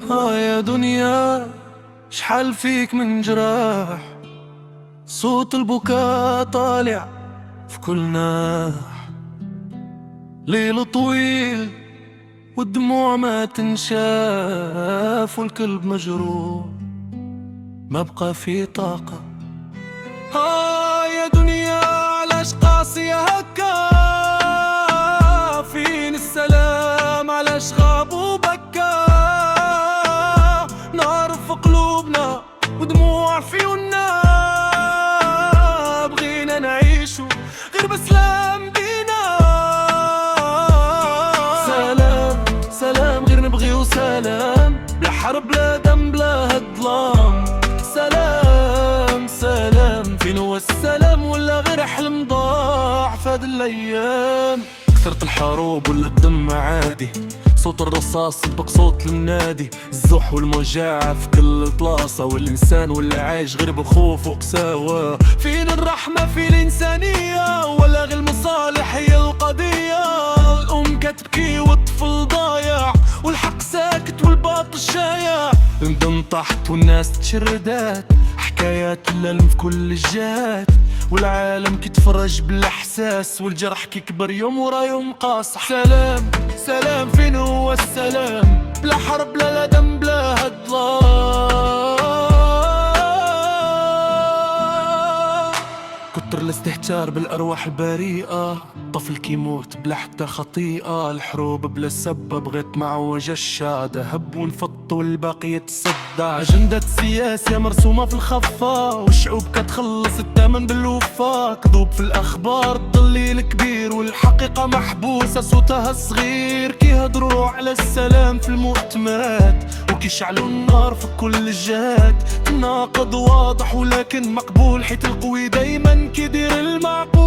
يا دنيا شحال فيك من جراح، صوت البكاء طالع في كل ناح. ليل طويل والدموع ما تنشاف، والقلب مجروح ما بقى في طاقة. يا دنيا علاش قاسية هكا؟ فين السلام علاش غاب وبكى؟ نار في قلوبنا ودموع في عيوننا، بغينا نعيشو غير بسلام بينا. سلام سلام غير نبغيو سلام، بلا حرب بلا دم بلا هالظلام. سلام سلام فين هو السلام؟ ولا غير حلم ضاع فهاد الايام؟ كثرت الحروب ولا الدم عادي، صوت الرصاص سبق صوت المنادي. الزح والموجاعة في كل بلاصة، والإنسان ولا عايش غير بخوف وقساوة. فين الرحمة في الإنسانية؟ ولا غير المصالح هي القضية؟ الأم كتبكي والطفل ضايع، والحق ساكت والباطل شايع. الندم طاحت والناس تشردات، حكايات الألم في كل الجهات. والعالم كيتفرج بالاحساس، والجرح كيكبر يوم ورا يوم قاصح. سلام سلام فين هو السلام؟ بلا حرب لا دم بلا هالظلام. كتر الاستهتار بالارواح البريئة، طفل كيموت بلا حتى خطيئة. الحروب بلا سبب بغيت معوج الشادة، هب ونفط والباقي يتصدى. أجندة سياسية مرسومة في الخفا، والشعوب كتخلص الثمن بالوفا. كذوب في الأخبار الضليل كبير، والحقيقة محبوسة صوتها صغير. كيهدروا على السلام في المؤتمرات، وكيشعلوا النار في كل الجهات. الناقد واضح ولكن مقبول، حيت القوي دايما كيدير المعقول.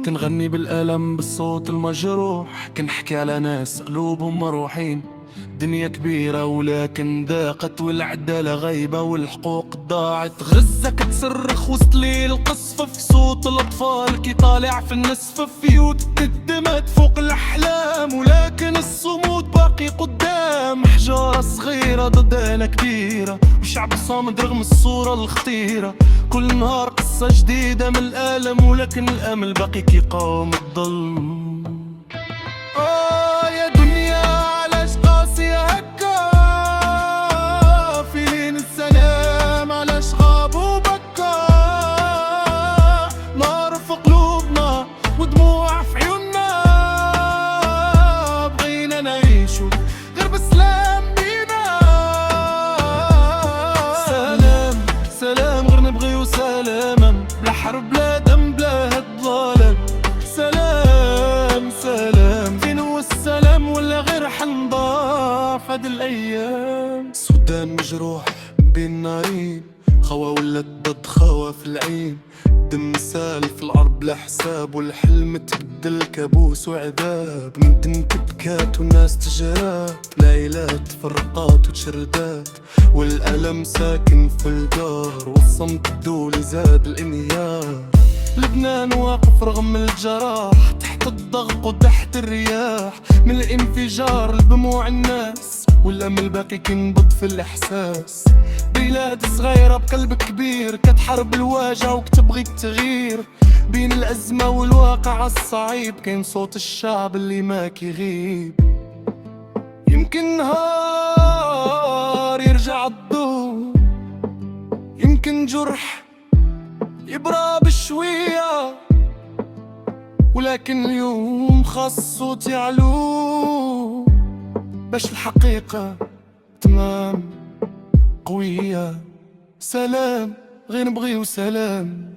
كنغني بالألم بالصوت المجروح، كنحكي على ناس قلوبهم مروحين. دنيا كبيرة ولكن ضاقت، والعدالة غايبة والحقوق ضاعت. غزة كتصرخ وسط ليل القصف، في صوت الأطفال كي طالع في النسف. بيوت تدمت فوق الأحلام، ولكن الصمود باقي قدام. حجارة صغيرة ضد آلة كبيرة، وشعب صامد رغم الصورة الخطيرة. كل نهار قصة جديدة من الألم، ولكن الأمل باقي كيقاوم الظلم. يا دنيا علاش قاسية هكا؟ فين السلام علاش غاب وبكى؟ نار في قلوبنا ودموع في عيوننا، بغينا نعيشو غير بسلام بينا. سلام سلام غير نبغيو سلاما، بلا حرب بلا دم بلا هالظلام. سلام سلام فين هو السلام؟ ولا غير حنضاع فهاد الايام؟ السودان مجروح بين نارين، خوا ولات ضد خوا في العين. الدم سال في الارض بلا حساب، والحلم تبدل كابوس وعذاب. مدن تبكات والناس تجرات، العائلات فرقات وتشردات. والألم ساكن في الدار، والصمت الدولي زاد الانهيار. لبنان واقف رغم الجراح، تحت الضغط وتحت الرياح. من الانفجار لدموع الناس، والأمل باقي كينبض في الإحساس. بلاد صغيرة بقلب كبير، كتحارب الواجع وكتبغي التغيير. بين الأزمة والواقع الصعيب، كاين صوت الشعب اللي ما كيغيب. يمكن نهار يرجع الضوء، يمكن جرح يبرى بشوية، ولكن اليوم خاص صوت يعلو، باش الحقيقة تمام قوية. سلام غير نبغيو سلام.